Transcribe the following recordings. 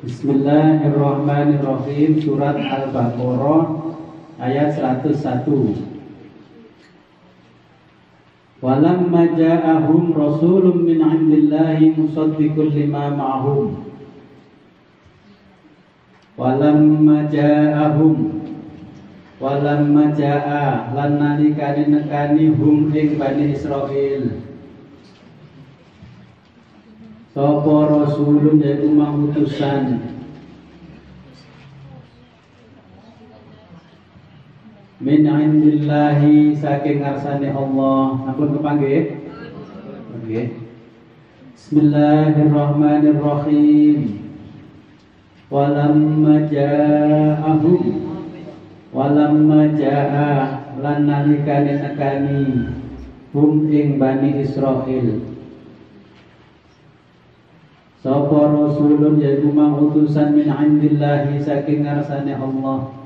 Bismillahirrahmanirrahim. Surat Al-Baqarah ayat 101. Walamma ja'ahum rasulun min 'indillahi musaddiqun lima ma'hum. Walamma ja'a lan nalikane nekani hum ing Bani Israil sapa rasulun yaiku utusan min 'indillahi saking ngarsane Allah. Ampun kepanggih. Nggih. Bismillahirrahmanirrahim. Walamma ja'a lan nalikane nekani hum ing Bani Israil sapa rasulun yaiku utusan min 'indillahi saking ngarsane Allah.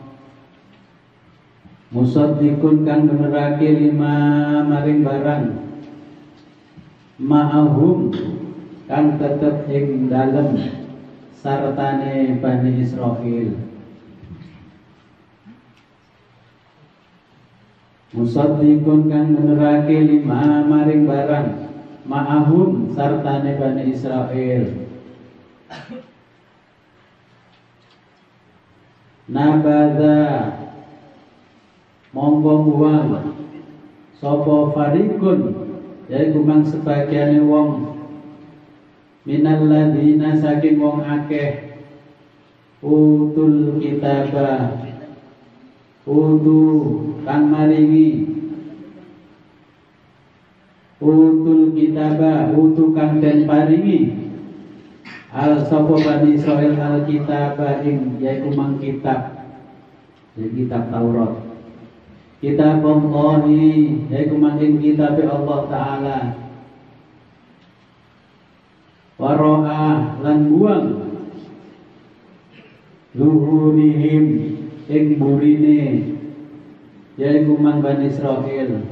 Musaddiqun kang benerake lima maring barang ma'ahum kang tetep ing dalem sartane Bani Israil. Musaddiqun kang benerake lima maring barang ma'ahum sartane Bani Israil. Nabadha mongko buang sapa farikun yaiku mang sebagiane wong minal ladzina saking wong akeh utul kitaba utu kang maringi utul kitaba utu kang den paringi al sapa Bani Israil al kitaba ing yaiku mang kitab kitab Taurat. Kitab Allahi yaitu makin kitab Allah Ta'ala. Waro'ah lan buang luhurihim ing burine yaitu man Bani Israil.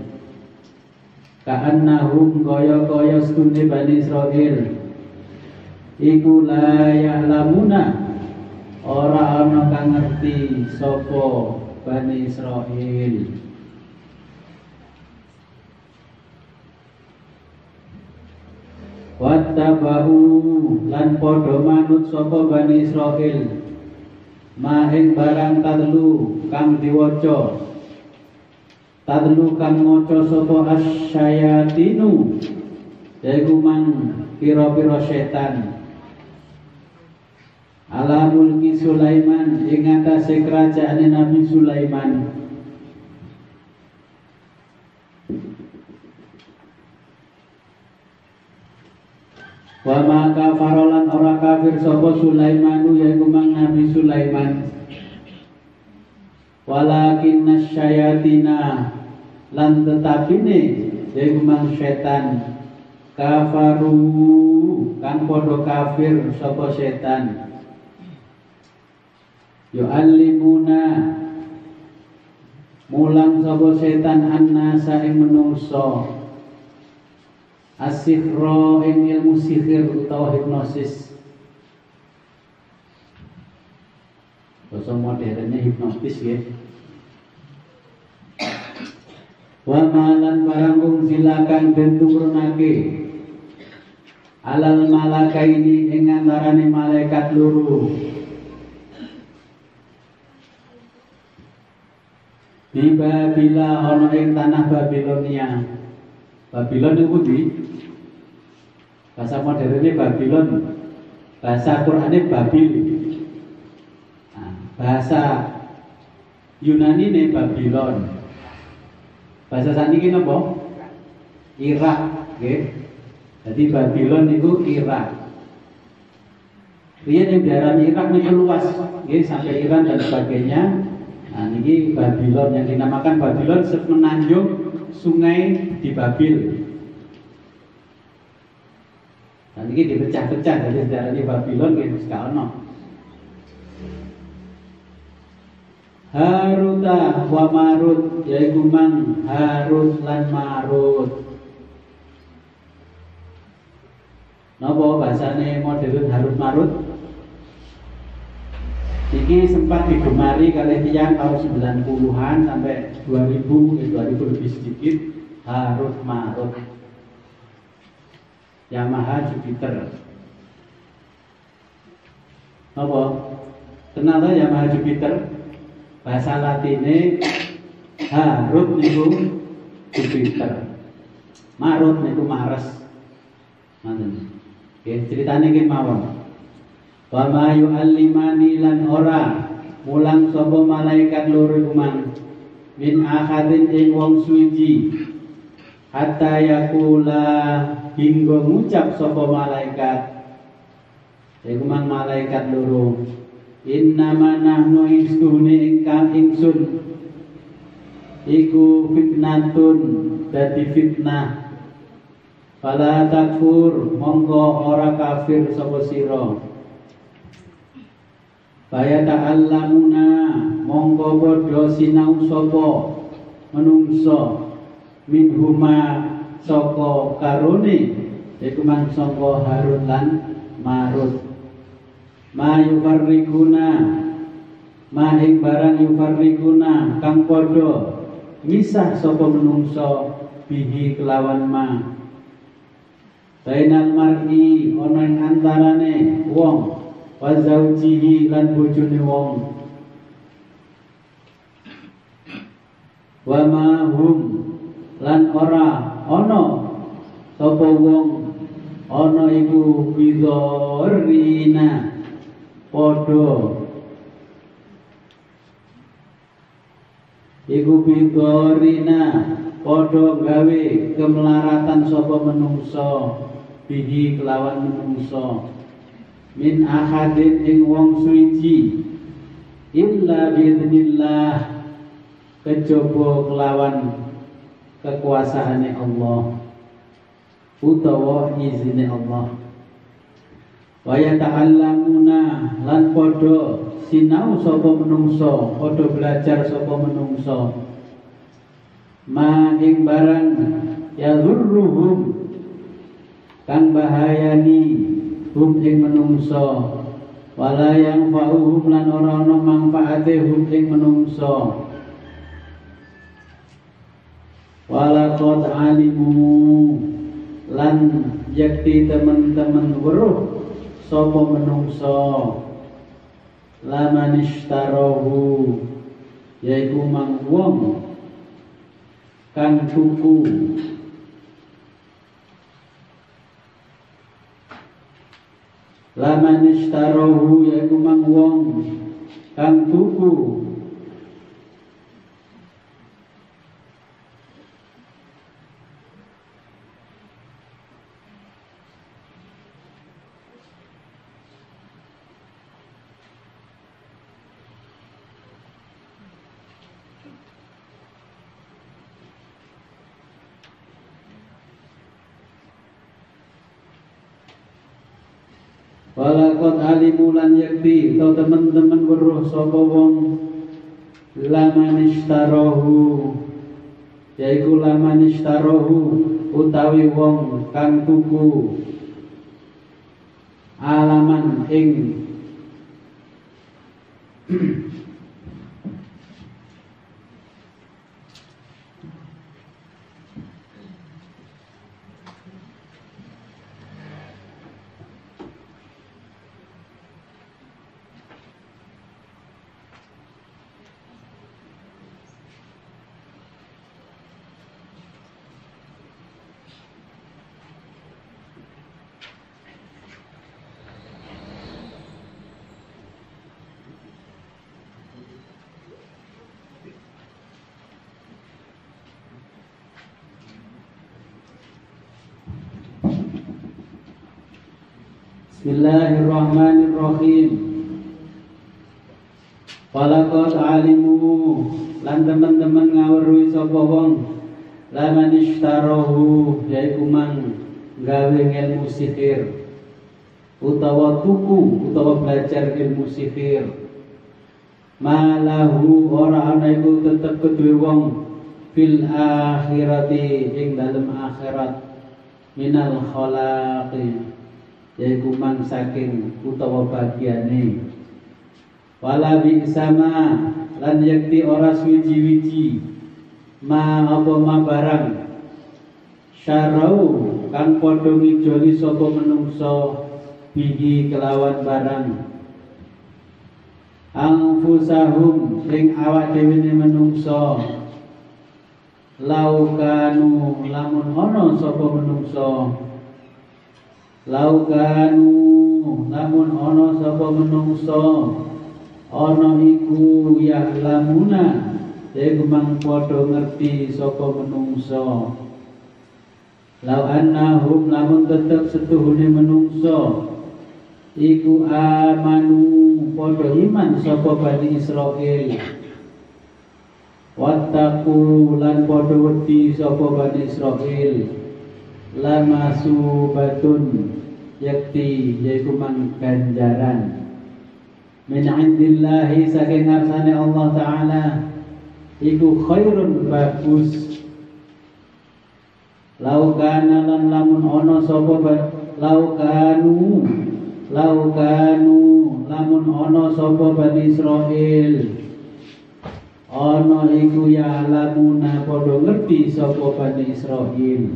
Ka'annahum kaya-kaya stune Bani Israil iku la ya'lamuna ora ana kang ngerti sapa Bani Israil. Wattaba'u lan padha manut sapa Bani Israil ma ing barang tadlu kang diwaca tadlu kang maca sapa asyayatinu yaiku man pira-pira setan ala mulki Sulaiman ing atase kerajaane Nabi Sulaiman. Wa ma kafarolan ora kafir sapa Sulaimanu yaiku mang Nabi Sulaiman. Walakin nasyayatina lan tetapine yaiku mang setan kafaru kang padha kafir sapa setan. Yu'allimuna mulang sapa setan annasa ing menungso as-sihra ing ilmu sihir utawa hipnosis. Basa modernnya hipnotis ya. Wa malan barang silakan den turunake alal malakaini ing antarané malaikat loro. Di Babila ana ing tanah Babilonia. Babilon itu di bahasa modernnya Babilon, bahasa Qur'annya Babil. Nah, bahasa Yunani ini Babilon. Bahasa saniki napa? Irak, nggih. Jadi Babilon itu Irak. Riyen yang diarani Irak niku luas, nggih, sampai Iran dan sebagainya. Nah, ini Babylon yang dinamakan Babylon semenanjung sungai di Babil. Nah, ini dipecah-pecah dari sejarah ini Babylon gitu sekarang. Haruta wa Marut yaiku mang Harut lan Marut. Napa bahasane modern Harut Marut? Niki sempat digemari kali tiyang tahun 90-an sampai 2000, 2000 lebih sedikit, Harut Marut Yamaha Jupiter. Apa? Kenal tak Yamaha Jupiter? Bahasa Latine Harut niku Jupiter, Marut niku Mars. Ngoten. Nggih, critane nggih mawon. Wa ma yu'allimani lan ora mulang sapa malaikat loro kumang min ahadin ing wong suci hatta yakula hingga ngucap sapa malaikat iku mang malaikat loro innama nahnu istune ingsun iku fitnatun dadi fitnah fala takfur monggo ora kafir sapa sira Baya ta'allamuna mongko padha sinau sapa menungso minhuma saka karone iku mang saka Harut lan Marut ma yufarriquna ma ing barang yufarriquna kang padha misah sapa menungso bihi kelawan ma bainal mar'i ana ing antarane wong wa zaujihi lan bojone wong wa ma hum lan ora ana sapa wong ana iku bidorina padha iku bidorina padha gawe kemelaratan sapa menungso bihi kelawan menungso min ahadin ing wong suci illa biidznillah kejaba kelawan kekuasaane Allah utawa izine Allah wa yata'allamuna lan padha sinau sapa menungso padha belajar sapa menungso ma ing barang yazurruhum kang bahayani hum ing menungso wala yang fa'uhum lan ora ana manfaate hum ing menungso wala qad alimu lan yakti teman-teman weruh sapa menungso laman ishtarahu yaiku mang wong kang tuku laman ishtarahu yaiku mang wong kang tuku walakot alimulan yakti atau teman-teman weruh sapa wong laman ishtarahu yaiku laman ishtarahu utawi wong kang tuku alaman ing Bismillahirrahmanirrahim. Walaqad alimu lan teman-teman ngawruhi sapa wong laman ishtarahu yaiku mang gawe ilmu sihir utawa tuku utawa belajar ilmu sihir malahu ora ana iku tetep kedue wong fil akhirati ing dalem akhirat minal khalaqi yaiku mang saking utawa bagiane wala bi'sama lan yakti ora suwiji-wiji ma apa ma barang syarau kang padha ngijoli sapa menungso bihi kelawan barang anfusahum ing awak dhewe menungso laukanu lamun ana sapa menungso laukanu lamun ana sapa menungso ana iku ya lamuna iku mang padha ngerti sapa menungso lau annahum lamun tetep setuhune menungso iku amanu padha iman sapa Bani Israil wattaqu lan padha wedi sapa Bani Israil lamasubatun yakti yaiku mang ganjaran min indillahi saking ngarsane Allah Ta'ala iku khairun bagus laukana lan lamun ono sapa laukanu lamun ono sapa Bani Israil ono iku ya lamuna padha ngerti sapa Bani Israil.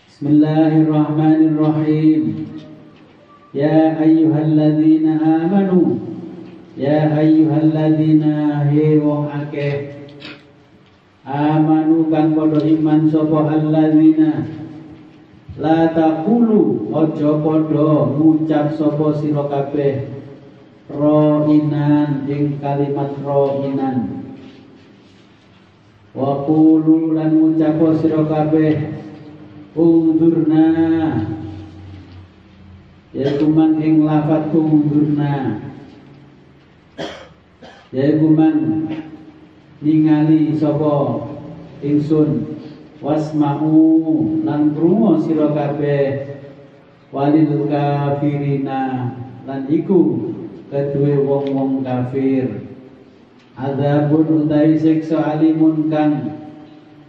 Bismillahirrahmanirrahim. Ya ayyuhalladzina amanu ya ayyuhalladzina he wong akeh amanu kang padha iman sapa alladzina la taqulu aja padha ngucap sapa sira kabeh roinan ing kalimat roinan wa qulu lan ngucap sira kabeh undurna yaiku man ing lafat undurna yaiku man ningali sapa ingsun wasma'u lan krungu sira kabeh walil kafirina lan iku kedue wong-wong kafir azabun utawi siksa alimun kang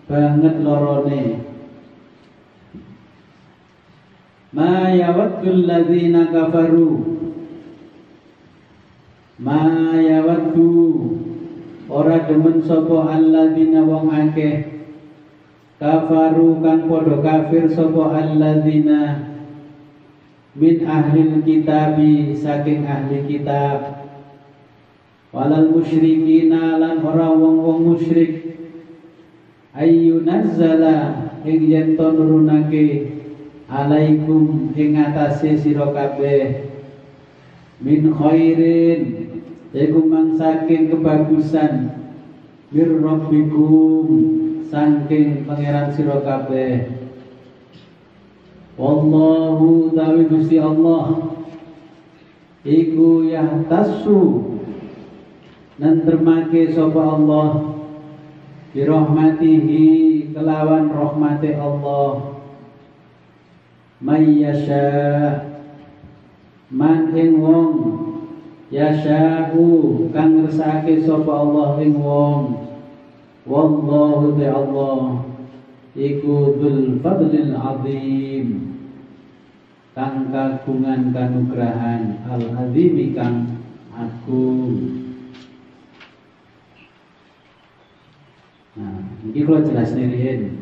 banget lorone ma yawaddul ladzina kafaru ma yawaddu ora demen sapa alladzina wong akeh kafaru kang padha kafir sapa alladzina min ahlil kitabi saking ahli kitab walal musyrikina lan ora wong-wong musyrik ayyunazzala ing yen to nurunake alaikum ing atase sira kabeh min khairin yaiku mang saking kebagusan mir rabbikum saking pangeran sira kabeh wallahu ta'ala Gusti Allah iku yahtassu nentremake sapa Allah bi rahmatihi kelawan rahmate Allah may yasha man ing wong yasha'u kang ngersake sapa Allah ing wong wallahu ta'ala iku dzul fadlil azim kang kagungan kanugrahan al azim kang agung. Nah, iki kula jelas nirihin.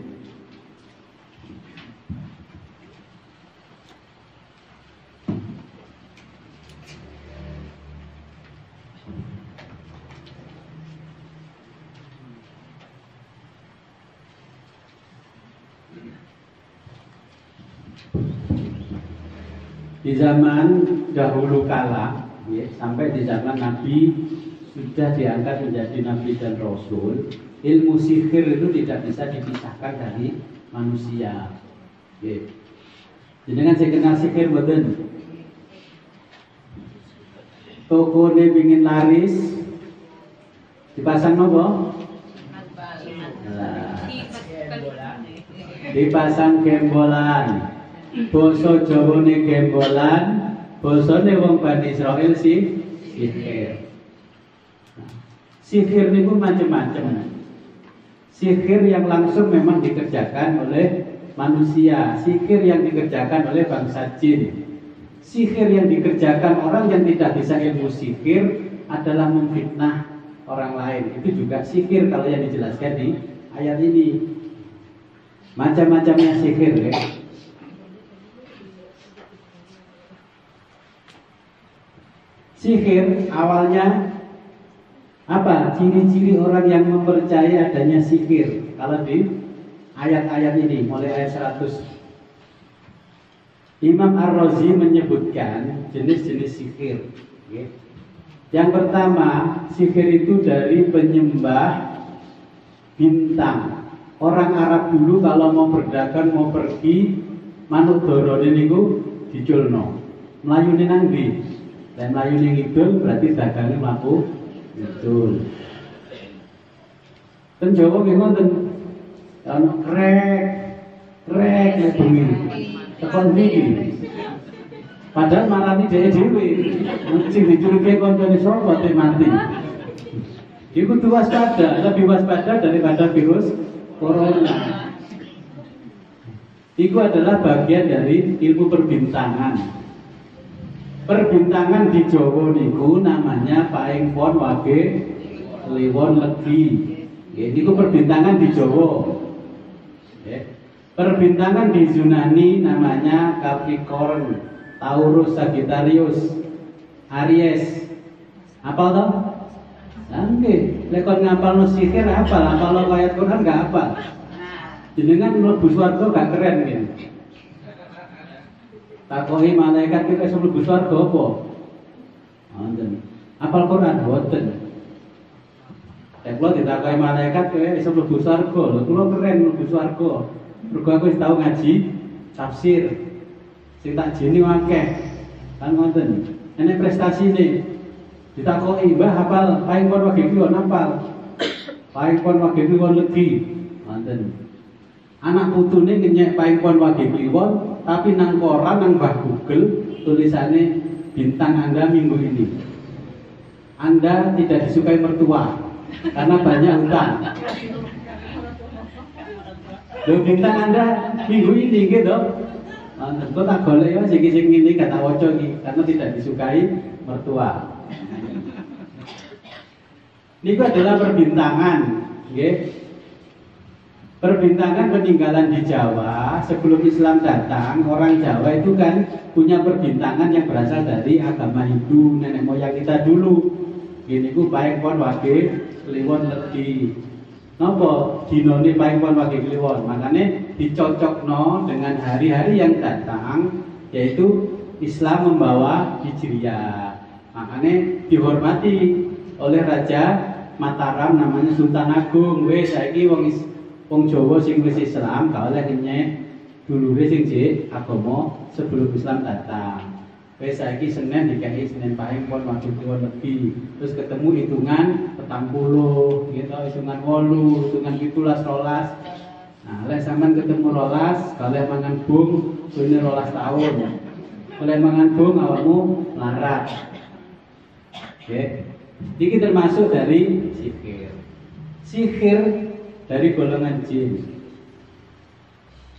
Di zaman dahulu kala, ya, sampai di zaman Nabi sudah diangkat menjadi Nabi dan Rasul, ilmu sihir itu tidak bisa dipisahkan dari manusia. Ya. Jadi dengan saya kenal sihir betul. Toko ini ingin laris, dipasang apa? Dipasang gembolan. Basa Jawane gembolan, basane wong Bani Israil sihir. Sihir niku macam-macam. Sihir yang langsung memang dikerjakan oleh manusia, sihir yang dikerjakan oleh bangsa jin, sihir yang dikerjakan orang yang tidak bisa ilmu sihir adalah memfitnah orang lain. Itu juga sihir kalau yang dijelaskan di ayat ini. Macam-macamnya sihir ya. Sihir awalnya apa? Ciri-ciri orang yang mempercayai adanya sihir. Kalau di ayat-ayat ini mulai ayat 100, Imam Ar-Razi menyebutkan jenis-jenis sihir. Yang pertama, sihir itu dari penyembah bintang. Orang Arab dulu kalau mau berdagang, mau pergi, manut dorone niku diculno. Mlayune nang ndi? Dan mlayune ngidul berarti dagangnya mlaku ngidul. Ten Jawa nggih ngoten. Ana krek ya bengi. Tekon iki. Padahal marani dhewe-dhewe. Sing dicurigai kancane sapa te mati. Iku kudu waspada, lebih waspada daripada virus corona. Itu adalah bagian dari ilmu perbintangan. Perbintangan di Jawa niku namanya paing pon wage liwon legi. Niku perbintangan di Jawa. Perbintangan di Yunani namanya Capricorn, Taurus, Sagittarius, Aries. Apal toh? Nggih, lek kon ngapalno sihir apal, apalno ayat Quran enggak apal. Jenengan mlebu swarga gak keren nggih. Takoki malaikat iki iso mlebu swarga apa? Wonten. Apal Quran boten. Lek kula ditakoki malaikat kowe iso mlebu swarga, lho kula keren mlebu swarga. Mergo aku wis tau ngaji tafsir. Sing tak jeni akeh. Kan ngoten. Enek prestasine. Ditakoki, "Mbah hafal paing pon wage kliwon hafal?" Paing pon wage kliwon legi. Ngoten. Anak putune ngenyek paing pon wage kliwon, tapi nang koran nang Mbah Google tulisannya bintang Anda minggu ini. Anda tidak disukai mertua karena banyak utang. Lho bintang Anda minggu ini gitu. Kok tak golek ya sing ini kata waca iki karena tidak disukai mertua. Niku adalah perbintangan, nggih. Perbintangan peninggalan di Jawa sebelum Islam datang, orang Jawa itu kan punya perbintangan yang berasal dari agama Hindu, nenek moyang kita dulu. Gini ku paing pon wage kliwon legi. Napa dinone paing pon wage kliwon? Makane dicocokno dengan hari-hari yang datang, yaitu Islam membawa Hijriah. Makane dihormati oleh Raja Mataram namanya Sultan Agung. Wis saiki wong Jawa sing wis Islam gak oleh ngenyek dulure sing jek agama sebelum Islam datang. Wis saiki Senin dikai Senin paing pon wage kliwon legi. Terus ketemu hitungan 40, gitu, hitungan 8, hitungan 17, 12. Nah, lek sampean ketemu 12, kalih mangan bung, suwene 12 tahun. Oleh mangan bung awakmu larat. Oke. Ini termasuk dari sihir. Sihir dari golongan jin.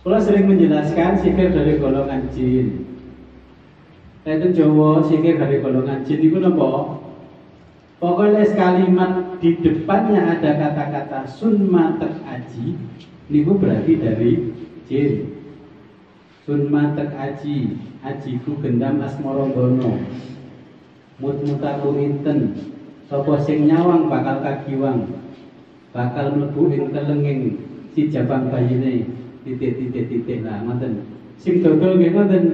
Kalau sering menjelaskan sihir dari golongan jin. Itu Jawa sihir dari golongan jin itu apa? Pokoknya kalimat di depannya ada kata-kata sun matek aji, niku berarti dari jin. Sun matek aji, ajiku gendam asmorogono. Mut-mutaku inten, sapa sing nyawang bakal kagiwang, bakal mlebu ing telenging si jabang bayine titik-titik lah ngoten. Sing dodol nggih ngoten,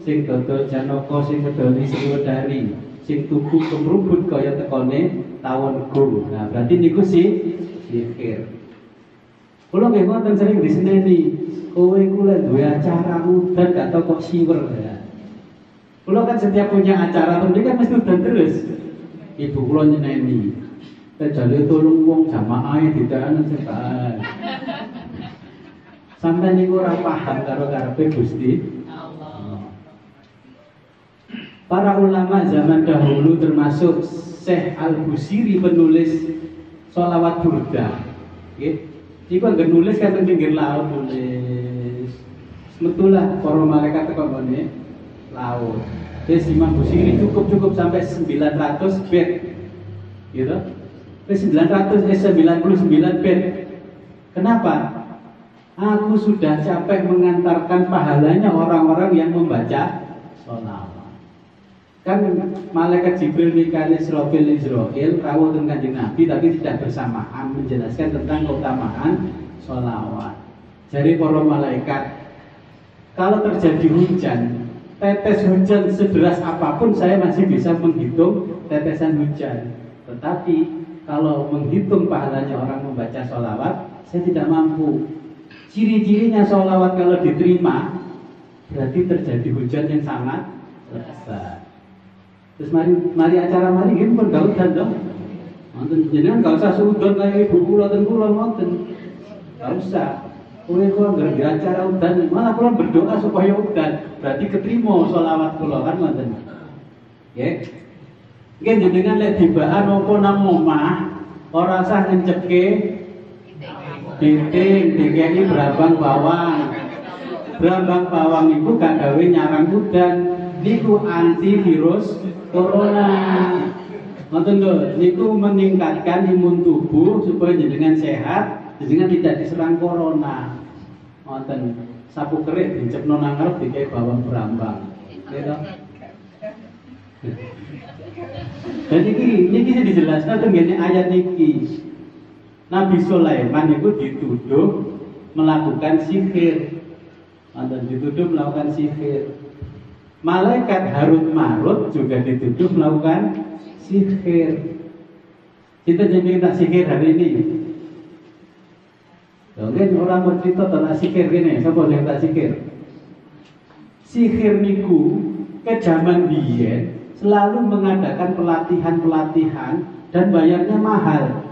sing dodol Janaka, sing ngedoli Sriwedari, sing tuku kemrubut kaya tekone tawon gong. Nah, berarti niku sihir. Kula nggih ngoten sering diseneni, kowe iku lek duwe acara udan gak tau kok siwer ya. Kula kan setiap punya acara tentu kan mesti udan terus. Ibu kula nyeneni. Kejale tolong wong jamaah didaan sebae. Sampai niku ora paham karo karepe Gusti Allah. Para ulama zaman dahulu termasuk Syekh Al-Busiri penulis sholawat burda. Nggih. Iku anggere nulis kan pinggir laut nulis. Semetulah para malaikat teko ngene. laut. Terus Imam Busiri cukup sampai 900 bed, gitu. Terus 99 bed. Kenapa? Aku sudah capek mengantarkan pahalanya orang-orang yang membaca sholawat. Kan malaikat Jibril, Mikail, Israfil, rawuh dengan Kanjeng Nabi tapi tidak bersamaan menjelaskan tentang keutamaan sholawat. Jadi para malaikat, kalau terjadi hujan, tetes hujan sederas apapun saya masih bisa menghitung tetesan hujan. Tetapi kalau menghitung pahalanya orang membaca sholawat, saya tidak mampu. Ciri-cirinya sholawat kalau diterima berarti terjadi hujan yang sangat besar. Terus mari acara mari gini pun gak udan dong. Nonton jenengan gak usah suudon kayak ibu kula ten kula nonton. Gak usah. Kowe kula gara-gara acara udan, malah kula berdoa supaya udan. Berarti keterima sholawat kula kan nonton. Nggih. Nggih jenengan lek dibaan apa nang omah ora usah ngenceke DKI berambang bawang. Berambang bawang itu gak gawe nyarang udan, niku antivirus corona. Ngoten lho, niku meningkatkan imun tubuh supaya jenengan sehat, jenengan tidak diserang corona. Ngoten, sapu kerik dicepno nang ngarep dikek bawang berambang. Gitu. Dan niki sing dijelaskan teng ayat niki. Nabi Sulaiman itu dituduh melakukan sihir, atau dituduh melakukan sihir. Malaikat Harut Marut juga dituduh melakukan sihir. Kita jadi tak sihir hari ini. Mungkin orang bercerita tentang sihir gini, siapa yang tak sihir? Sihir niku ke zaman biyen selalu mengadakan pelatihan dan bayarnya mahal.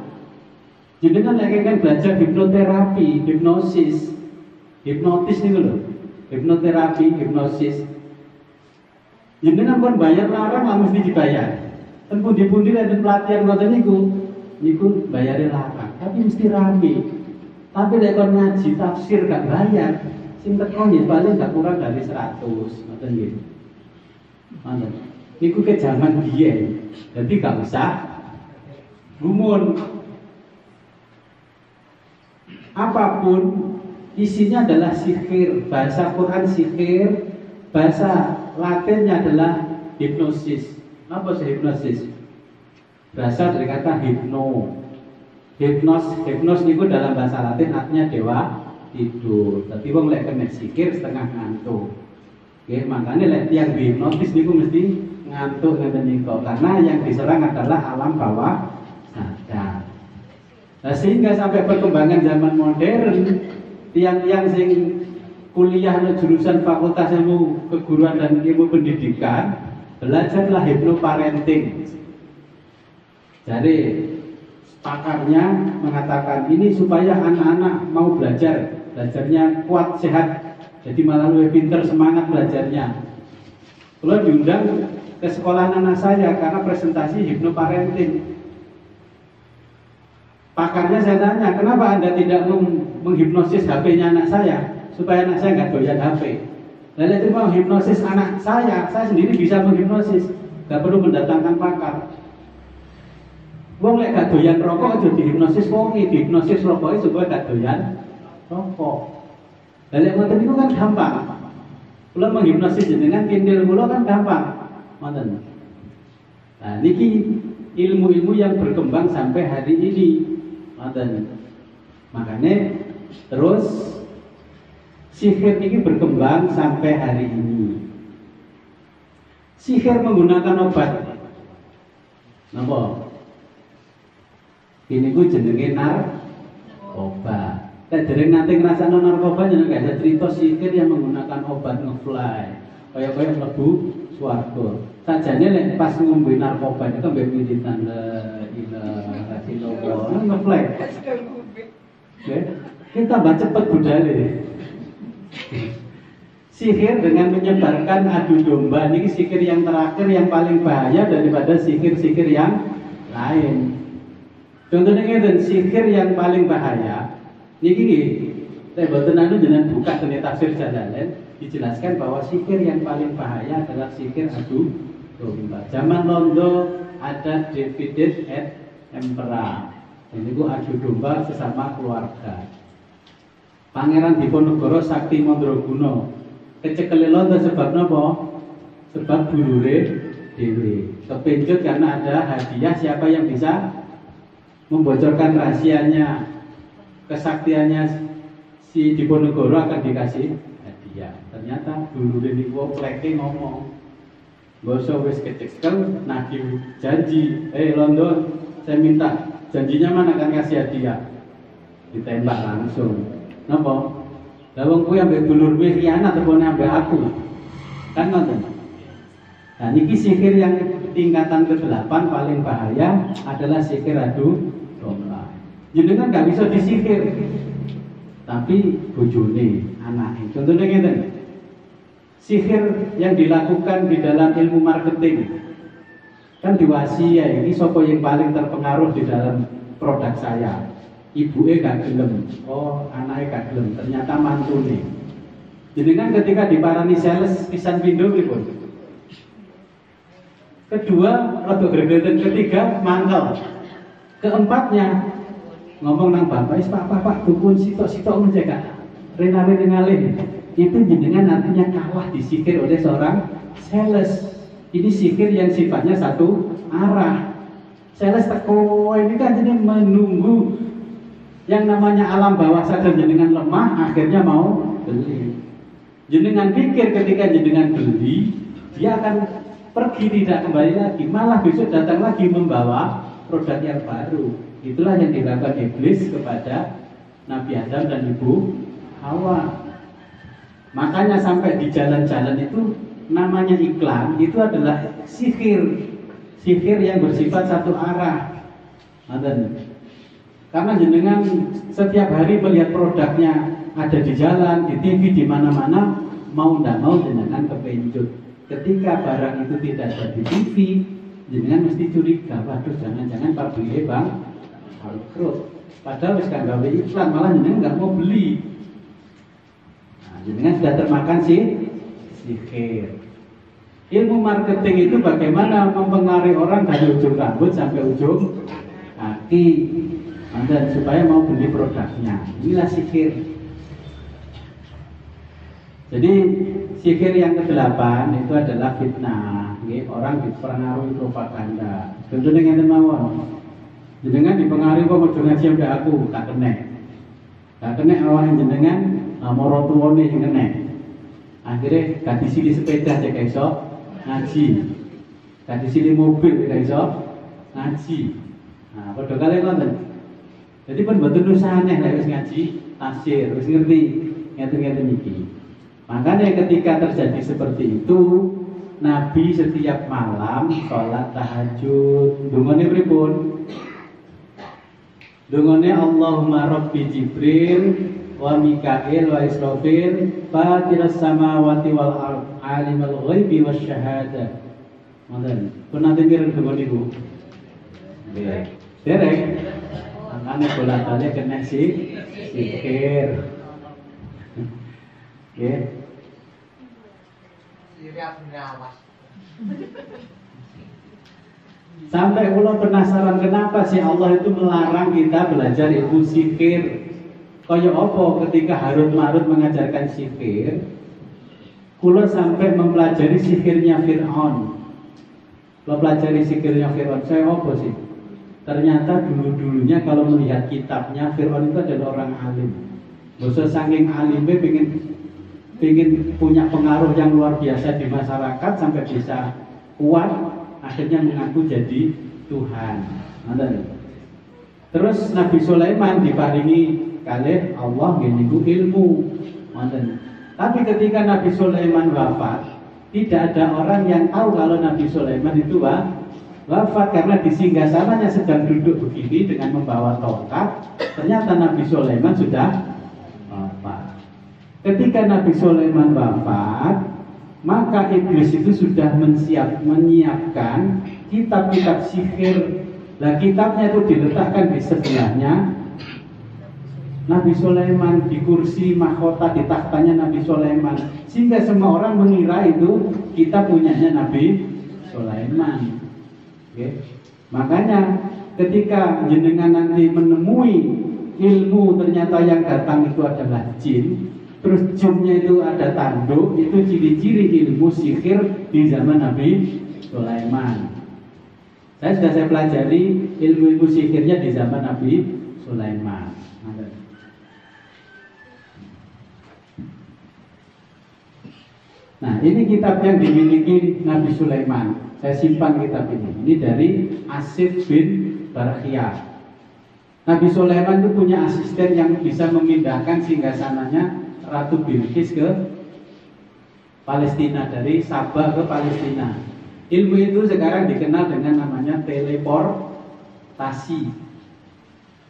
Jadi kan lagi kan belajar hipnoterapi, hipnotis nih loh, hipnoterapi, hipnosis. Jadi kan pun bayar larang lah mesti dibayar. Kan pundi-pundi ada pelatihan ngoten niku bayarnya larang, tapi mesti rame. Tapi lek kon ngaji tafsir gak bayar, sing teko nggih paling gak kurang dari 100, ngoten nggih. Ngoten. Niku ke zaman biyen, jadi gak usah gumun. Apapun isinya adalah sihir, bahasa Quran sihir, bahasa Latinnya adalah hipnosis. Apa sih hipnosis? Berasal dari kata hipno. Hipnos niku dalam bahasa Latin artinya dewa tidur. Tapi wong lek kena sihir setengah ngantuk. Nggih, makanya lek tiyang hipnotis niku mesti ngantuk ngeten niku karena yang diserang adalah alam bawah sadar. Nah, sehingga sampai perkembangan zaman modern, tiang-tiang sing kuliah no jurusan fakultas ilmu keguruan dan ilmu pendidikan belajarlah hipnoparenting. Jadi pakarnya mengatakan ini supaya anak-anak mau belajarnya kuat sehat, jadi malah lebih pinter semangat belajarnya. Kalau diundang ke sekolah anak saya karena presentasi hipnoparenting. Pakarnya saya tanya, kenapa Anda tidak menghipnosis HP-nya anak saya supaya anak saya nggak doyan HP? Lalu itu mau hipnosis anak saya sendiri bisa menghipnosis, nggak perlu mendatangkan pakar. Wong lek gak doyan rokok aja dihipnosis wonge, dihipnosis rokoknya supaya gak doyan rokok. Lalu ngoten itu kan gampang. Kula menghipnosis jenengan kindil kula kan gampang. Ngoten. Nah, niki ilmu-ilmu yang berkembang sampai hari ini. Makanya terus sihir ini berkembang sampai hari ini. Sihir menggunakan obat. Napa? Ini ku jenenge narkoba. Nek dereng nate ngrasakno narkoba jenenge gak ada cerita sihir yang menggunakan obat ngefly. Kaya mlebu swarga. Sajane nek pas ngombe narkoba itu mbek wiritan la ilaha illallah ngefly. Kita baca cepet budale. Sihir dengan menyebarkan adu domba ini sihir yang terakhir yang paling bahaya daripada sihir-sihir yang lain. Contohnya dan sihir yang paling bahaya niki saya boten anu jenengan buka tene tafsir Jalalain. dijelaskan bahwa sihir yang paling bahaya adalah sihir adu domba. Zaman Londo ada divided et impera. Ini ku adu domba sesama keluarga. Pangeran Diponegoro Sakti Mandraguna kecekele Londo sebab napa? Sebab dulure dhewe. Kepencut karena ada hadiah, siapa yang bisa membocorkan rahasianya, kesaktiannya si Diponegoro akan dikasih hadiah. Ternyata dulure niku pleke ngomong, "Bosok wis kecekel nagih janji. Londo, saya minta janjinya mana akan kasih hadiah." Ditembak langsung. Napa? Lah wong kuwi ambek dulur kuwi khianat apa ambek aku? Kan ngoten. Nah, niki sihir yang tingkatan ke-8 paling bahaya adalah sihir adu domba. Jenengan nggak bisa disihir, tapi bojone, anake. Contohnya ngeten. Sihir yang dilakukan di dalam ilmu marketing. Kan diwasi ya, ini sapa yang paling terpengaruh di dalam produk saya. Ibuke gak gelem, anake gak gelem, ternyata mantune. Jenengan ketika diparani sales pisan pindho pripun? Kedua, rada gregeten, ketiga mangkel. Keempatnya ngomong nang bapak, Pak, dukun sitok-sitok menjaga. Rena-rena ngalih. Itu jenengan artinya kalah disihir oleh seorang sales. Ini sihir yang sifatnya satu arah. Sales teko ini kan jadi menunggu yang namanya alam bawah sadar jenengan lemah, akhirnya mau beli. Jenengan pikir ketika jenengan beli, dia akan pergi tidak kembali lagi, malah besok datang lagi membawa produk yang baru. Itulah yang dilakukan iblis kepada Nabi Adam dan Ibu Hawa. Makanya sampai di jalan-jalan itu namanya iklan, itu adalah sihir yang bersifat satu arah. Karena jenengan setiap hari melihat produknya ada di jalan, di TV, di mana-mana, mau tidak mau jenengan kepencut. Ketika barang itu tidak ada di TV, jenengan mesti curiga, waduh jangan-jangan pabriknya bang bangkrut. Padahal wis gak gawe iklan, malah jenengan nggak mau beli. Nah, jenengan sudah termakan sihir. Ilmu marketing itu bagaimana mempengaruhi orang dari ujung rambut sampai ujung kaki, dan supaya mau beli produknya. Inilah sihir. Jadi sihir yang ke-8 itu adalah fitnah. Orang dipengaruhi propaganda. Contohnya ngeten mawon. Jenengan dipengaruhi kok ojo ngaji ambek aku, tak kena. Tak kena awak jenengan moro tuwane sing kena. Akhirnya gak disili sepeda cek iso ngaji. Gak disili mobil cek iso ngaji. Nah, padha kali ngoten. Jadi pun mboten usah aneh lek wis ngaji tafsir, wis ngerti ngeten-ngeten iki. Makanya ketika terjadi seperti itu, Nabi setiap malam sholat tahajud. Dungane pripun? Dungane Allahumma Rabbi Jibril wa Mikail wa Israfil fatiras samawati wal ard alimul ghaibi wasyahadah. Ngoten. Pun nanti mireng dungo niku. Nggih. Derek. Makane bola-bali kena sihir. Nggih. Sampai kula penasaran kenapa sih Allah itu melarang kita belajar ilmu sihir. Kaya apa ketika Harut Marut mengajarkan sihir, kula sampai mempelajari sihirnya Fir'aun. Kula pelajari sihirnya Fir'aun, saya apa sih? Ternyata dulu-dulunya kalau melihat kitabnya, Fir'aun itu adalah orang alim. Bosok saking alimnya pengen punya pengaruh yang luar biasa di masyarakat sampai bisa kuat, akhirnya mengaku jadi Tuhan. Terus Nabi Sulaiman diparingi kalih Allah ngeniku ilmu. Tapi ketika Nabi Sulaiman wafat, tidak ada orang yang tahu kalau Nabi Sulaiman itu wafat, karena di singgasananya sedang duduk begini dengan membawa tongkat. Ternyata Nabi Sulaiman sudah wafat. Ketika Nabi Sulaiman wafat, maka iblis itu sudah menyiapkan kitab-kitab sihir. Nah, kitabnya itu diletakkan di sebelahnya Nabi Sulaiman di kursi mahkota di tahtanya Nabi Sulaiman, sehingga semua orang mengira itu kita punyanya Nabi Sulaiman. Okay. Makanya ketika jenengan nanti menemui ilmu ternyata yang datang itu adalah jin, terus jinnya itu ada tanduk, itu ciri-ciri ilmu sihir di zaman Nabi Sulaiman. Saya pelajari ilmu sihirnya di zaman Nabi Sulaiman. Nah, ini kitab yang dimiliki Nabi Sulaiman. Saya simpan kitab ini. Ini dari Asif bin Barkhiyah. Nabi Sulaiman itu punya asisten yang bisa memindahkan singgasananya Ratu Bilqis ke Palestina, dari Sabah ke Palestina. Ilmu itu sekarang dikenal dengan namanya teleportasi.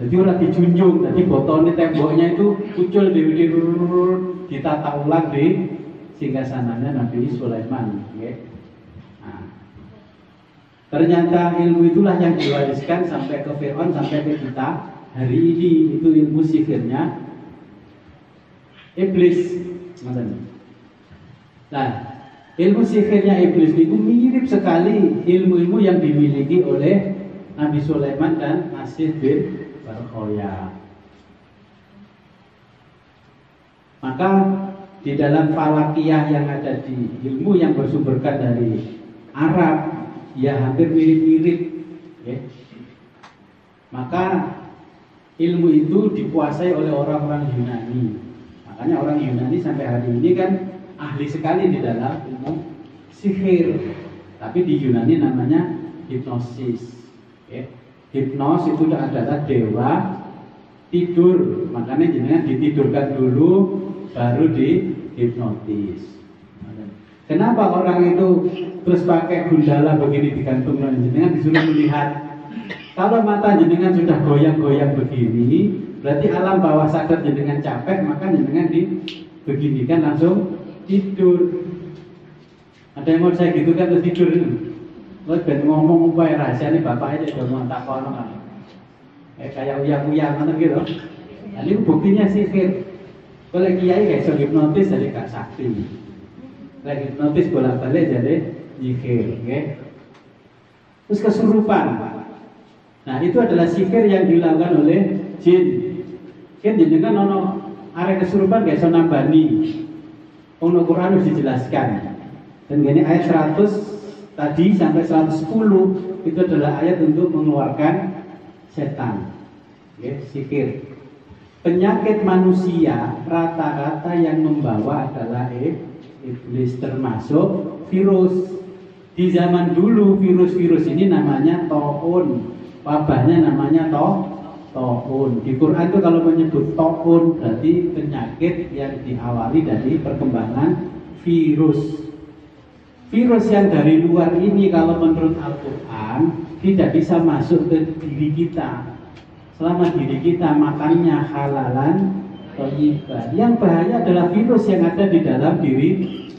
Jadi orang dijunjung, jadi botolnya temboknya itu muncul ditata ulang di singgasananya Nabi Sulaiman. Okay. Nah, ternyata ilmu itulah yang diwariskan sampai ke Fir'aun, sampai ke kita hari ini. Itu ilmu sihirnya iblis. Nah, ilmu sihirnya iblis itu mirip sekali ilmu-ilmu yang dimiliki oleh Nabi Sulaiman dan Asif bin Barkhiyah. Maka di dalam falakiyah yang ada di ilmu yang bersumberkan dari Arab, ya hampir mirip-mirip. Okay. Maka ilmu itu dikuasai oleh orang-orang Yunani. Makanya orang Yunani sampai hari ini kan ahli sekali di dalam ilmu sihir. Tapi di Yunani namanya hipnosis. Okay. Hipnos itu adalah dewa tidur. Makanya jenengan ditidurkan dulu baru dihipnotis. Kenapa orang itu terus pakai gundala begini digantung jenengan, disuruh melihat? Kalau mata jenengan sudah goyang-goyang begini, berarti alam bawah sadar jenengan capek, maka jenengan dibeginikan langsung tidur. Ada yang mau saya gitu kan terus tidur. Lo ben ngomong upaya rahasia nih bapak aja udah mau takon kan. Kayak uyang-uyang mana gitu. Nah, ini buktinya sihir. Kalau kiai kayak so hipnotis jadi gak sakti. Lagi hipnotis bolak-balik jadi sihir, okay? Terus kesurupan. Nah, itu adalah sihir yang dilakukan oleh jin. Kan jenengan ono arek kesurupan kayak so nambani. Ono Quran harus dijelaskan. Dan gini ayat 100 tadi sampai 110 itu adalah ayat untuk mengeluarkan setan. Okay? Sihir. Penyakit manusia rata-rata yang membawa adalah iblis, termasuk virus. Di zaman dulu virus-virus ini namanya taun, wabahnya namanya taun. Di Quran itu kalau menyebut taun berarti penyakit yang diawali dari perkembangan virus. Virus yang dari luar ini kalau menurut Al-Quran tidak bisa masuk ke diri kita selama diri kita makannya halalan thayyiban. Yang bahaya adalah virus yang ada di dalam diri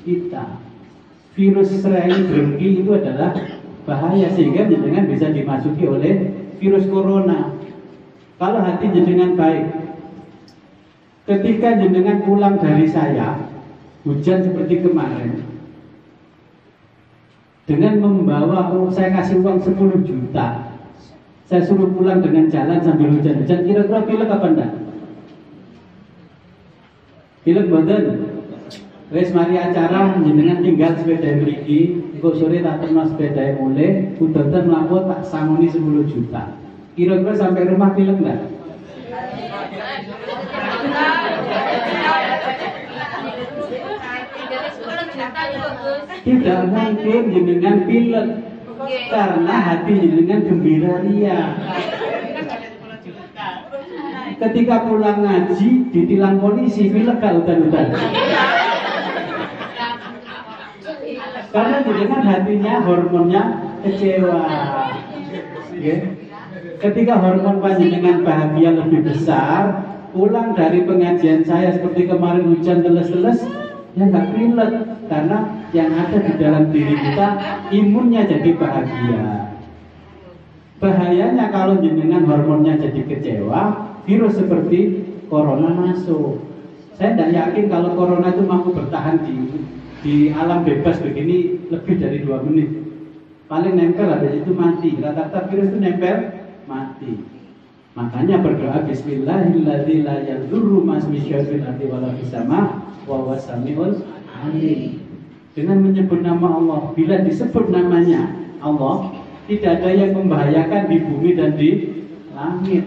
kita. Virus sering dengki itu adalah bahaya, sehingga jenengan bisa dimasuki oleh virus corona. Kalau hati jenengan baik, ketika jenengan pulang dari saya hujan seperti kemarin, dengan membawa saya kasih uang 10 juta, saya suruh pulang dengan jalan sambil hujan-hujan, kira-kira pilek apa enggak? Pilek badan. Wes mari acara jenengan tinggal sepeda mriki, engko sore tak terima sepeda mulai, udan mlampah tak sangoni 10 juta. Kira-kira sampai rumah pilek enggak? Tidak mungkin jenengan pilek. Karena hati jenengan gembira ria. Ketika pulang ngaji ditilang polisi, pilek gak udan-udan? Karena jenengan hatinya hormonnya kecewa. Okay. Ketika hormon panjenengan bahagia lebih besar, pulang dari pengajian saya seperti kemarin hujan teles-teles, ya nggak pilek. Karena yang ada di dalam diri kita imunnya jadi bahagia. Bahayanya kalau jenengan hormonnya jadi kecewa, virus seperti corona masuk. Saya tidak yakin kalau corona itu mampu bertahan di alam bebas begini lebih dari 2 menit. Paling nempel habis itu mati. Rata-rata virus itu nempel mati. Makanya berdoa Bismillahirrahmanirrahim la yadurru ma'asmi syai'in ardi wala fis sama wa huwas samiul alim. Dengan menyebut nama Allah, bila disebut namanya Allah, tidak ada yang membahayakan di bumi dan di langit.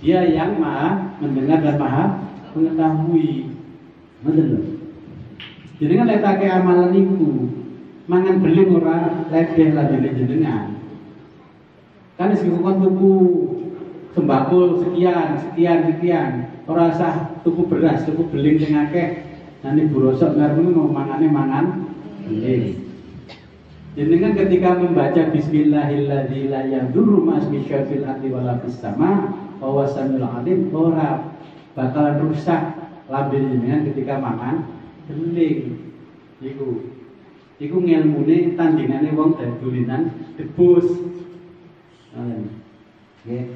Dia yang maha mendengar dan maha mengetahui. Betul. Jadi kan letake amalan niku, mangan beling ora ledeh lah jenengan. Kan sing kon tuku sembako sekian, ora usah tuku beras, tuku beling sing akeh. Nanti burosok ngarep ngono mangane mangan beling. Jenengan ketika membaca Bismillahirrahmanirrahim la yadurru ma'asmi syai'in ardi wala fis sama wa huwas samiul alim, ora bakalan rusak lambe jenengan ketika makan beling. Iku ngelmune tandingane wong dadulinan debus. Nggih.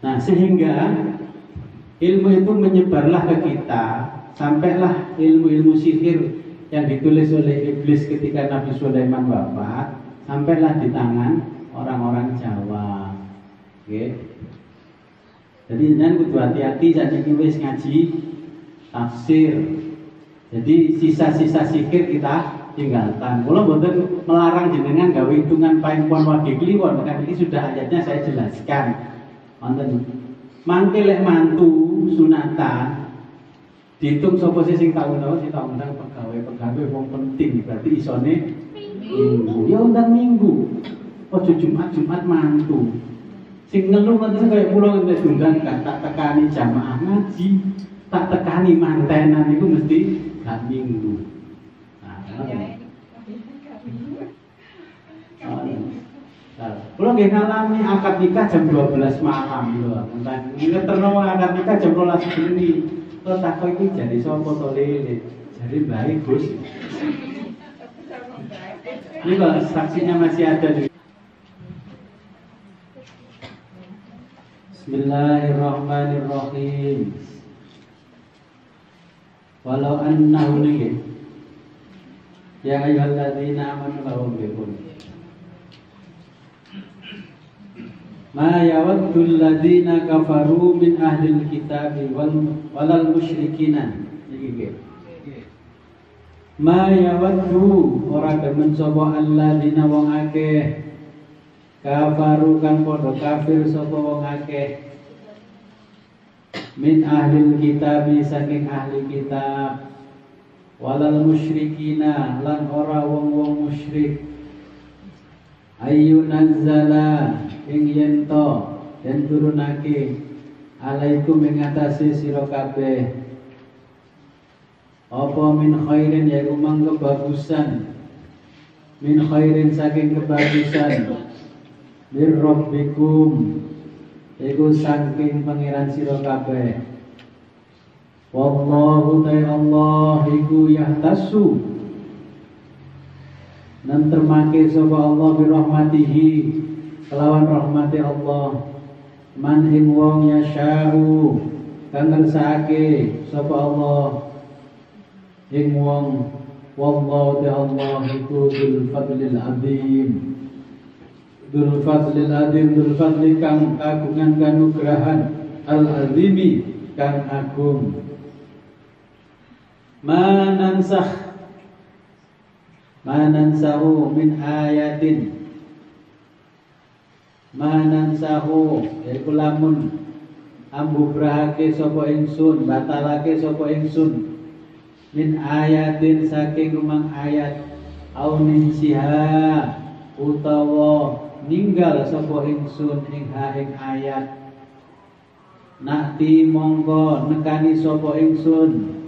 Nah, sehingga ilmu itu menyebarlah ke kita, sampailah ilmu-ilmu sihir yang ditulis oleh iblis ketika Nabi Sulaiman wafat, sampailah di tangan orang-orang Jawa. Oke. Jadi jangan kudu hati-hati saat ini wis ngaji tafsir. Jadi sisa-sisa sihir kita tinggalkan. Kalau mboten melarang jenengan gawe hitungan paing pon wage kliwon, maka ini sudah ayatnya saya jelaskan. Wonten mangke lek mantu sunatan dihitung sapa sing tau undang pegawai wong penting berarti isone minggu. Ya undang minggu. Ojo Jumat mantu. Sing ngeluh nanti kaya pulau nek undang tak tekani jamaah ngaji, tak tekani mantenan itu mesti gak minggu. Kalau nggak ngalami akad nikah jam 12 malam loh, ingat terus akad nikah jam 12 bengi. Kalau takut itu jadi sopo tolele, jadi baik Gus. Ini kalau saksinya masih ada. Bismillahirrahmanirrahim. Walau annahu nih, ya ayyuhalladzina amanu lahum bikum. Ma yawaddul ladzina kafaru min ahlil kitabi walal musyrikina. Ma yawaddu ora demen sapa alladzina wong akeh kafaru kang padha kafir sapa wong akeh min ahlil kitabi saking ahli kitab walal musyrikina lan ora wong-wong musyrik ayu nazzala ing yento den turunake alaikum ing atase sira kabeh apa min khairin yaiku mang kebagusan min khairin saking kebagusan mir rabbikum yaiku saking pangeran sira kabeh wallahu ta'ala iku yahtasu nantermake sapa Allah bi rahmatihi kelawan rahmati Allah man ing wong yasha'u kang ngersakake sapa Allah ing wong wallahu ta'ala iku dzul fadlil azim dzul fadlil azim dzul fadli kang kagungan kanugrahan al azimi kang agung manansahu min ayatin manansahu yaiku lamun ambubrahake sapa ingsun batalake sapa ingsun min ayatin saking rumang ayat au ninsiha utawa ninggal sapa ingsun ing ayat nakti mongko nekani sapa ingsun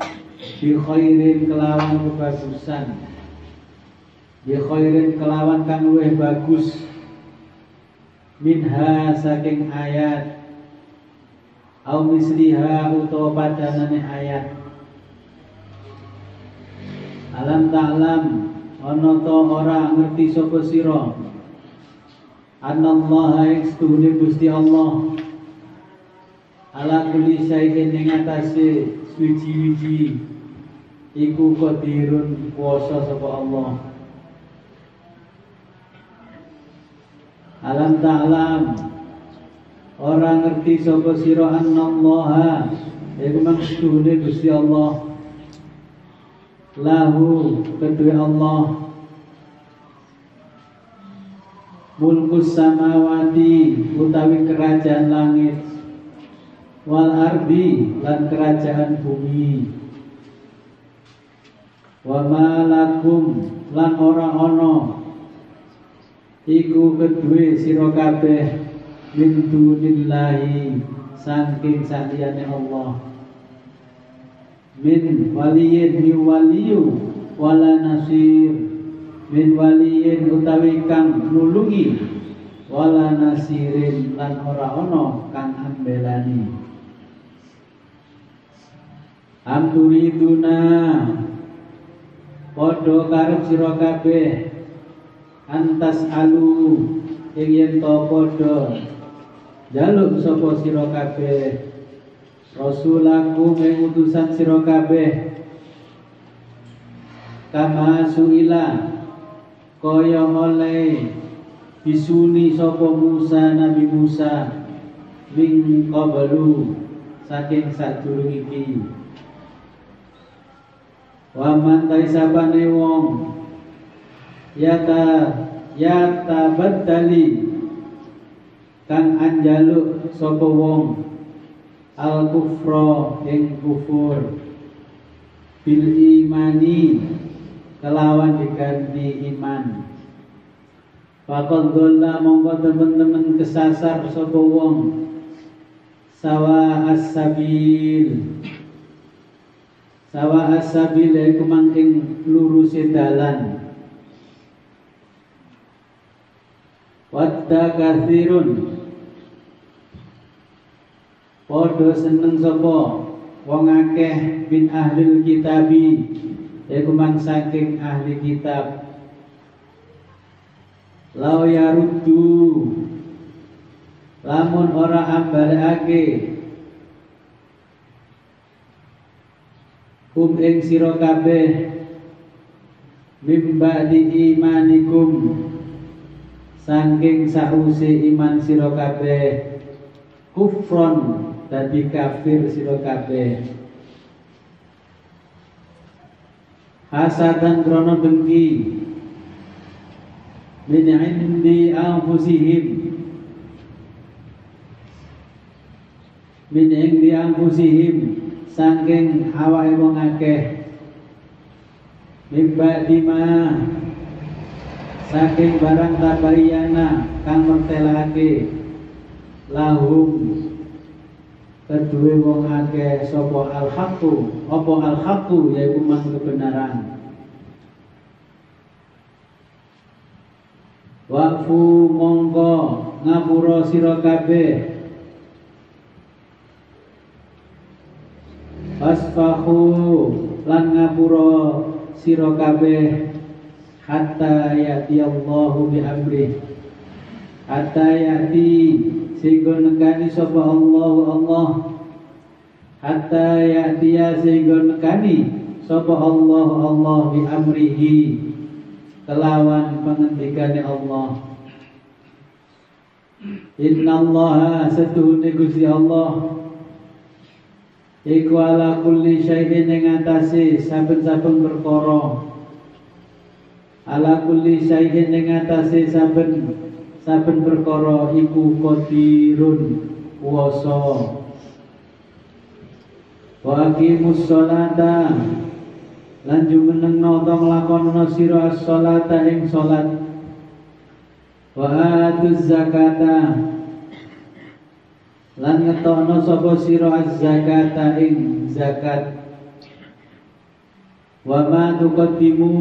bi khairin kelawan kebagusan bi khairin kelawan kang luwih bagus minha saking ayat au misliha utawa padanane ayat alam ta'lam ana ta ora ngerti sapa sira Anallaha ekstune Gusti Allah ala kulli syai'in ing atase suci-suci iku qadirun kuwasa sapa Allah. Alam ta'lam orang ngerti sapa sira anallaha iku maksudune Gusti Allah lahu kedue Allah mulkus samawati utawi kerajaan langit wal ardi lan kerajaan bumi wa malakum lan ora ana iku kedue sira kabeh min dunillahi saking saliyane Allah min waliyin mi waliyu wala nasir min waliyin utawi kang nulungi wala nasirin lan ora ana kang ambelani. Amturiduna padha karep sira kabeh antas alu ing yen to padha jaluk sapa sira kabeh rasulaku ing utusan sira kabeh kama suila kaya oleh disuni sapa Musa Nabi Musa min qablu saking sadurung iki wa man taisabane wong yata baddali kang anjaluk sapa wong al kufra ing kufur bil imani kelawan diganti iman. Faqad dhalla mongko temen-temen kesasar sapa wong sawa as-sabil. Sawa as-sabil iku mangking luruse dalan. Wadda katsirun padha seneng sapa wong akeh bin ahlil kitabi iku mang saking ahli kitab lau yaruddu lamun ora ambalake ing sira kabeh mimba di imanikum saking sause iman sira kabeh kufron dadi kafir sira kabeh hasadan krono dengki min indi anfusihim saking awake wong akeh mimba dima saking barang tabayana kang mertelake lahum kedue wong akeh sapa al-haqqu yaiku mang kebenaran wa'fu mongko ngapura sira kabeh asfahu lan ngapura sira kabeh hatta yati Allahu bi amri hatta yati sehingga nekani sapa Allah hatta ya'tiya sehingga nekani sapa Allah bi amrihi kelawan pengendikane Allah. Innallaha satuhune Gusti Allah iku ala kulli syai'in ing atase saben-saben perkara ala kulli syai'in ing atase saben perkara iku qadirun kuwasa. Wa aqimus sholata lan jumenengno to nglakonno sira as-sholata ing salat wa atuz zakata lan ngetokno sapa sira az-zakata ing zakat wa ma tuqaddimu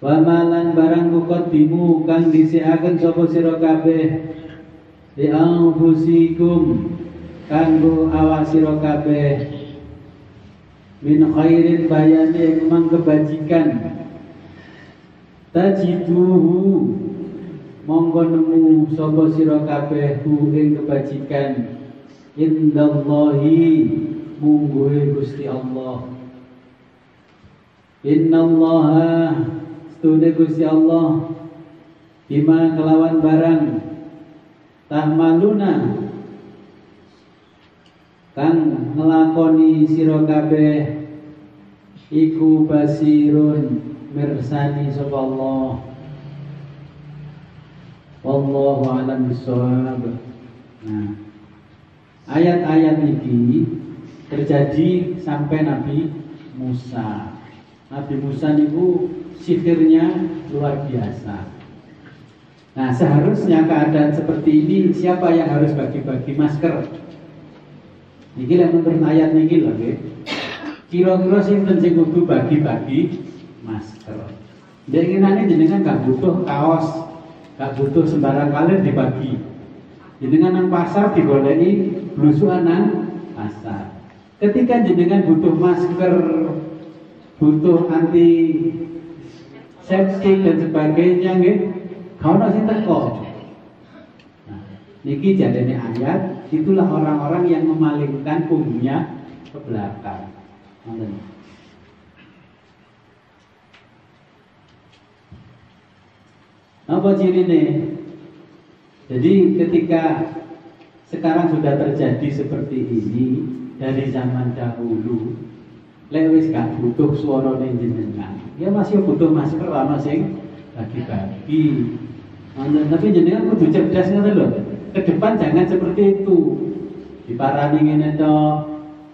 wa malan barang tuqaddimu kang dhisikaken sapa sira kabeh li anfusikum kanggo awak sira kabeh min khairin bayane mang kebajikan tajiduhu monggo nemu sapa sira kabeh ing kebajikan indallahi mungguhe Gusti Allah. Innallaha stune Gusti Allah bima kelawan barang tahmaluna kang nglakoni sira kabeh iku basirun mirsani sapa Allah. Wallahu a'lam bishawab. Nah, ayat-ayat ini terjadi sampai Nabi Musa. Nabi Musa itu sihirnya luar biasa. Nah, seharusnya keadaan seperti ini siapa yang harus bagi-bagi masker? Ini yang menurut ayat ini loh, kira-kira sinten sing kudu bagi-bagi masker. Jenengan jenengan gak butuh kaos, gak butuh sembarang kalian dibagi. Jenengan nang pasar digoleki blusukan nang pasar. Ketika jenengan butuh masker, butuh anti septic dan sebagainya nggih, kau sing teko. Nah, niki jadine ayat, itulah orang-orang yang memalingkan punggungnya ke belakang. Apa cirine? Jadi ketika sekarang sudah terjadi seperti ini dari zaman dahulu, lek wis gak butuh suarane jenengan, ya masih butuh masker ana sing bagi-bagi. Tapi jenengan kudu cerdas ngoten lho. Ke depan jangan seperti itu. Diparani ngene to,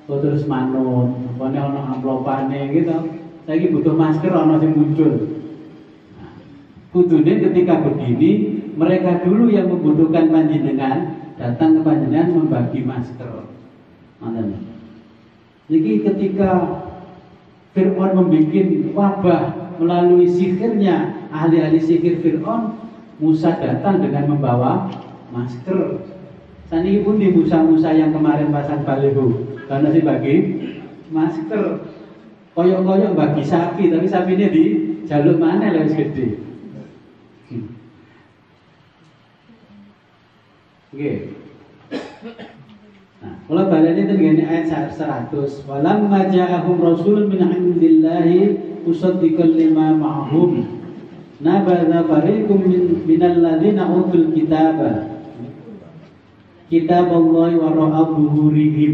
terus manut, apane ana amplopane gitu. Saiki butuh masker ana sing muncul. Kudune ketika begini, mereka dulu yang membutuhkan panjenengan datang ke panjenengan membagi masker. Jadi ketika Fir'aun membuat wabah melalui sihirnya ahli-ahli sihir Fir'aun, Musa datang dengan membawa masker. Saniki pun di Musa yang kemarin pasang baliho, karena sih bagi masker. Koyok-koyok bagi sapi, tapi sapinya di jalur mana lebih gede. Oke. Nah, kalau balane tengene ayat 100, walamma ja'ahum rasulun min 'indillahi musaddiqan lima ma'hum nabadha fariqum minal ladzina utul kitaba kitaballahi wara'a dhuhurihim.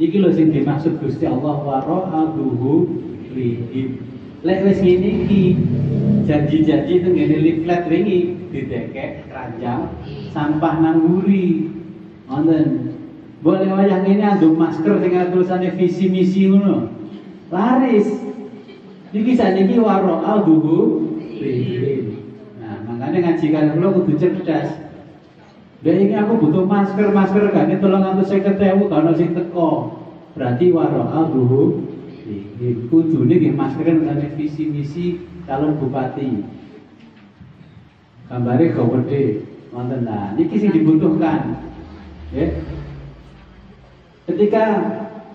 Iki lho sing dimaksud Gusti Allah wara'a dhuhurihim. Lek wis ngene iki janji-janji tengene leaflet wingi didekek keranjang sampah nang nguri. Wonten. Boleh wayang ini anduk masker dengan tulisannya visi misi ngono. Laris. Niki saniki waro alduhu. Nah, makanya ngaji kalian kula kudu cerdas. Lah iki aku butuh masker gak 350.000 kalau sing teko. Berarti waro alduhu. Kudune nggih masker kan visi misi calon bupati. Gambare go gede. Wonten lah. Niki sing dibutuhkan. Ya. Ketika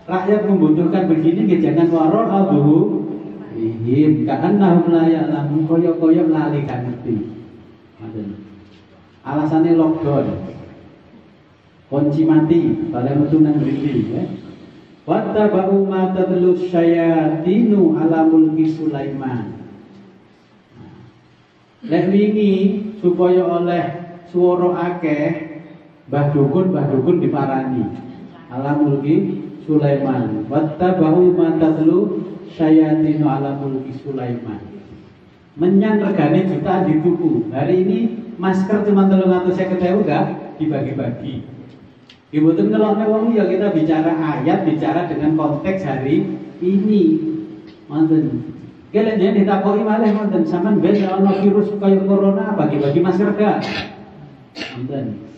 rakyat membutuhkan begini, jangan waro abu ihim ka'annahum la ya'lamun koyok-koyok lali kan ngerti. Alasannya lockdown, kunci mati, pada metu nang mriki ya. Wattaba'u ma tatlu syayatinu ala mulki Sulaiman. Lek wingi supaya oleh swara akeh, Mbah Dukun diparani. Ala mulki Sulaiman. Wattaba'u ma tatlu syayatinu ala mulki Sulaiman. Menyan regane jutaan dituku. Hari ini masker cuma 350.000 enggak dibagi-bagi. Dibutuhin ngelokne wong ya kita bicara ayat, bicara dengan konteks hari ini. Wonten. Kalian jangan ditakoki malih wonten sampean ben ana virus kaya corona bagi-bagi masker gak? Wonten.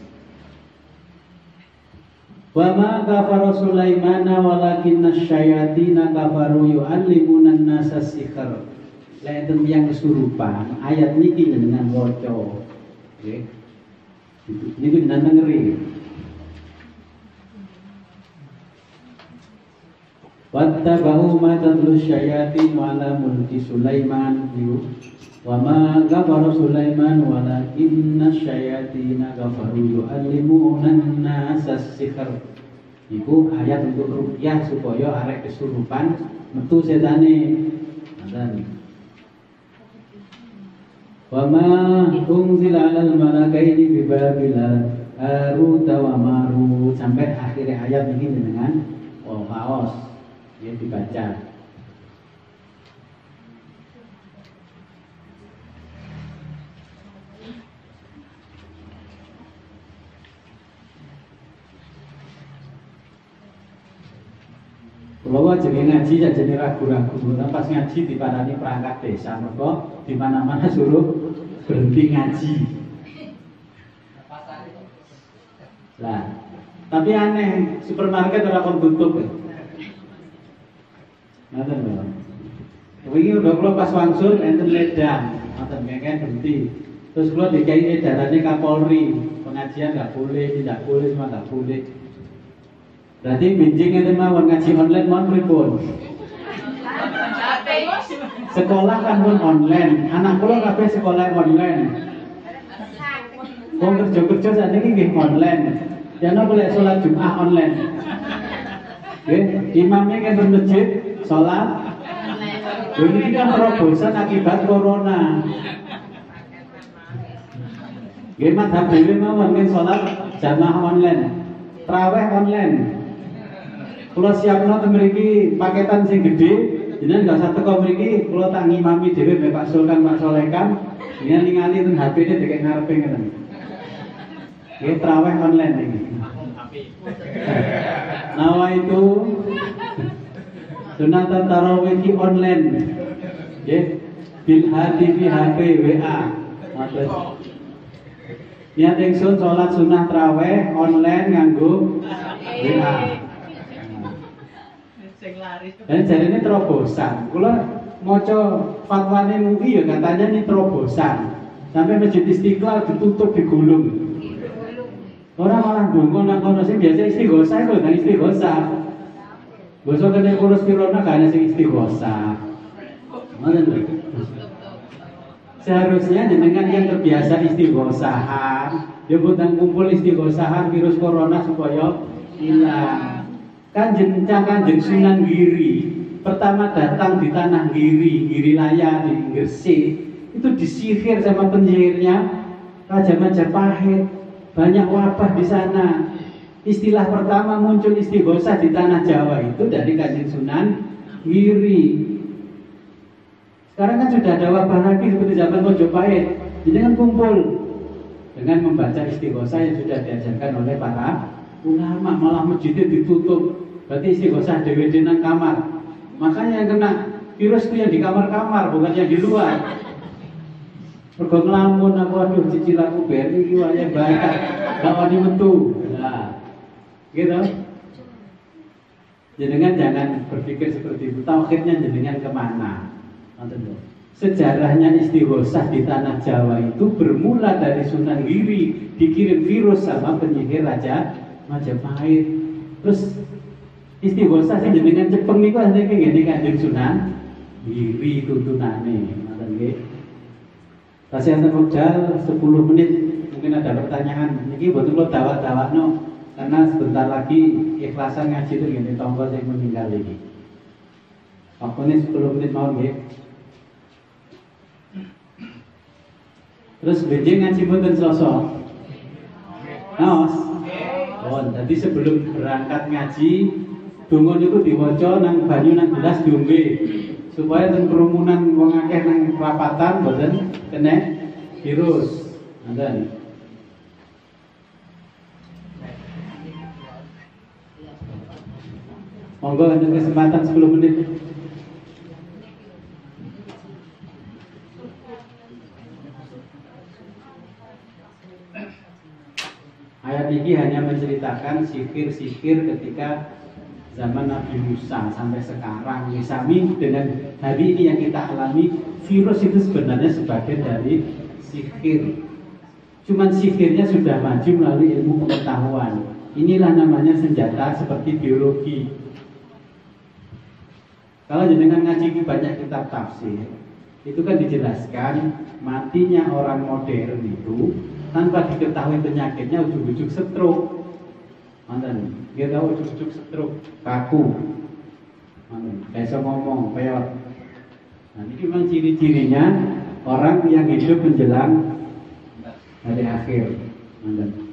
Wa ma kafara Sulaimana walakinna syayatina kafaru yu'allimuna an-nasa sihr. Lain yang kesurupan ayat niki dengan waca. Nggih. Niku jenengan ngeri. Wattaba'u ma tatlu syayatin ala mulki Sulaiman. Wa ma kafara Sulaiman walakinna syayatina kafaru yu'allimuna an-nasa as-sihr. Iku ayat untuk ruqyah supaya arek kesurupan metu setane. Ngoten. Wa ma unzila 'alal malakaini bi Babila Harut wa Marut sampai akhir ayat ini dengan kaos ya dibaca. Kalau jadi ngaji ya jadi ragu-ragu. Pas ngaji diparani perangkat desa, mereka di mana-mana suruh berhenti ngaji. Lah, tapi aneh supermarket ora kon tutup. Ngoten lho. Wingi udah kula pas wangsul enten ledang, ngoten ngeken berhenti. Terus kula dikai edarane Kapolri, pengajian enggak boleh, tidak boleh, semua enggak boleh. Berarti binjing itu mawon ngaji online mohon pripun? Sekolah kan pun online. Anak kula kabeh sekolah online. Wong kerja-kerja sakniki nggih online. Jane boleh salat Jumat online. Nggih, imamnya kan masjid salat online. Ini kan terobosan akibat corona. Nggih, madhab dhewe mawon nggih salat jamaah online. Traweh online. Kalau siapno teng mriki paketan sing gede, jenengan enggak usah teko mriki, kula tak ngimami dhewe mbek Pak Sultan, Pak Solekan, jenengan ningali teng HP-ne dikek ngarepe ngoten. Nggih, traweh online iki. Nawa itu sunatan tarawih online. Nggih, bil hati fi HP WA. Matur. Niat ingsun salat sunah traweh online nganggo WA. Dan jadi ini terobosan. Kalau maca fatwane MUI ya katanya ini terobosan. Sampai Masjid Istiqlal ditutup digulung. Orang malah dongo nang kono sing biasa istighosah itu nang istighosah. Bosok kene kurus pirona kan sing istighosah. Ngoten lho. Seharusnya jenengan yang terbiasa istighosahan, ya bukan kumpul istighosahan virus corona supaya hilang. Kanjeng Sunan Giri pertama datang di tanah Giri Raya di Gresik itu disihir sama penyihirnya Raja Majapahit, banyak wabah di sana. Istilah pertama muncul istighosah di tanah Jawa itu dari Kanjeng Sunan Giri. Sekarang kan sudah ada wabah lagi seperti zaman Majapahit. Jadi kan kumpul dengan membaca istighosah yang sudah diajarkan oleh para ulama, malah masjidnya ditutup. Berarti istighosah dhewe nang kamar. Makanya yang kena virus itu yang di kamar-kamar, bukan yang di luar. Mergo nglamun aku aduh cicil aku BRI iki wae banyak. Gak wani metu. Nah. Gitu. Jenengan jangan berpikir seperti itu. Tauhidnya jenengan kemana? Nonton lho. Sejarahnya istighosah di tanah Jawa itu bermula dari Sunan Giri dikirim virus sama penyihir Raja Majapahit. Terus istighosah sing jenengan cepeng niku asline ngene Kanjeng Sunan Giri tuntunane. Ngoten nggih. Kasih enten wekdal 10 menit mungkin ada pertanyaan. Niki mboten kula dawak-dawakno karena sebentar lagi ikhlasan ngaji itu ngene tangga sing meninggal iki. Waktune 10 menit mawon nggih. Terus benjing ngaji mboten sosok. Naos. Oh, jadi sebelum berangkat ngaji donga niku diwaca nang banyu nang gelas diombe supaya teng kerumunan wong akeh nang rapatan boten kena virus. Ngoten. Monggo ada kesempatan 10 menit. Ayat ini hanya menceritakan sihir-sihir ketika zaman Nabi Musa sampai sekarang. Sami dengan hari ini yang kita alami, virus itu sebenarnya sebagian dari sihir. Cuman sihirnya sudah maju melalui ilmu pengetahuan. Inilah namanya senjata seperti biologi. Kalau jenengan ngaji banyak kitab tafsir, itu kan dijelaskan matinya orang modern itu tanpa diketahui penyakitnya ujug-ujug stroke. Mantan, dia tahu ujug-ujug stroke, kaku. Mantan, kayak bisa ngomong, peot. Nah, ini memang ciri-cirinya orang yang hidup menjelang hari akhir. Mantan.